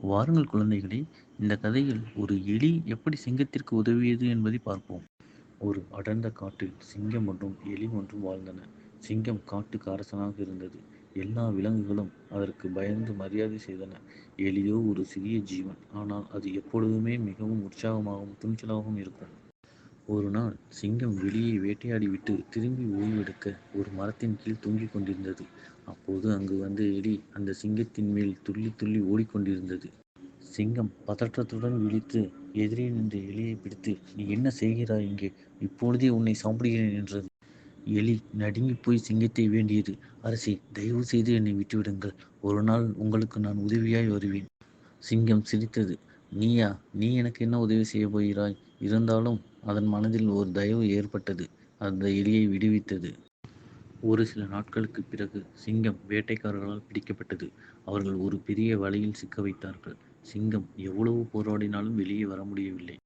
வாருங்கள் குழந்தைகளே, இந்த கதையில் ஒரு எலி எப்படி சிங்கத்திற்கு உதவியது என்பதை பார்ப்போம். ஒரு அடர்ந்த காட்டில் சிங்கம் ஒன்றும் எலி ஒன்றும் வாழ்ந்தன. சிங்கம் காட்டுக்கு அரசனாக இருந்தது. எல்லா விலங்குகளும் அதற்கு பயந்து மரியாதை செய்தன. எலியோ ஒரு சிறிய ஜீவன், ஆனால் அது எப்பொழுதுமே மிகவும் உற்சாகமாகவும் துணிச்சலாகவும் இருக்கும். ஒரு நாள் சிங்கம் வெளியே வேட்டையாடிவிட்டு திரும்பி ஓய்வெடுக்க ஒரு மரத்தின் கீழ் தூங்கிக் கொண்டிருந்தது. அப்போது அங்கு வந்த எலி அந்த சிங்கத்தின் மேல் துள்ளி துள்ளி ஓடிக்கொண்டிருந்தது. சிங்கம் பதற்றத்துடன் விழித்து எதிரே நின்ற எலியை பிடித்து, "நீ என்ன செய்கிறாய் இங்கே? இப்பொழுதே உன்னை சாப்பிடுகிறேன்" என்றது. எலி நடுங்கிப் போய் சிங்கத்தை வேண்டியது, "அரசே, தயவு செய்து என்னை விட்டுவிடுங்கள். ஒரு நாள் உங்களுக்கு நான் உதவியாய் வருவேன்." சிங்கம் சிரித்தது. "நீயா? நீ எனக்கு என்ன உதவி செய்யப் போகிறாய்?" இருந்தாலும் அதன் மனதில் ஒரு தயவு ஏற்பட்டது. அந்த எலியை விடுவித்தது. ஒரு சில நாட்களுக்குப் பிறகு சிங்கம் வேட்டைக்காரர்களால் பிடிக்கப்பட்டது. அவர்கள் ஒரு பெரிய வலையில் சிக்க வைத்தார்கள். சிங்கம் எவ்வளவு போராடினாலும் வெளியே வர முடியவில்லை.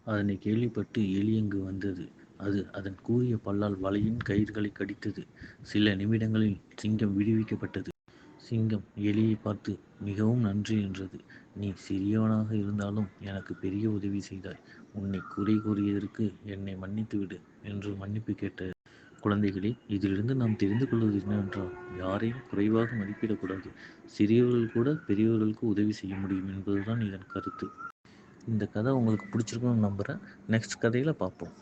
அதனை கேள்விப்பட்டு எலி அங்கு வந்தது. அது அதன் கூரிய பல்லால் வலையின் கயிறுகளை கடித்தது. சில நிமிடங்களில் சிங்கம் விடுவிக்கப்பட்டது. சிங்கம் எலியை பார்த்து மிகவும் நன்றி என்றது. "நீ சிறியவனாக இருந்தாலும் எனக்கு பெரிய உதவி செய்தாய். உன்னை குறை கூறியதற்கு என்னை மன்னித்துவிடு" என்று மன்னிப்பு கேட்டது. குழந்தைகளே, இதிலிருந்து நாம் தெரிந்து கொள்வது என்னவென்றால், யாரையும் குறைவாக மதிப்பிடக்கூடாது. சிறியவர்கள் கூட பெரியவர்களுக்கு உதவி செய்ய முடியும் என்பதுதான் இதன் கருத்து. இந்த கதை உங்களுக்கு பிடிச்சிருக்குன்னு நம்புகிறேன். நெக்ஸ்ட் கதையில் பார்ப்போம்.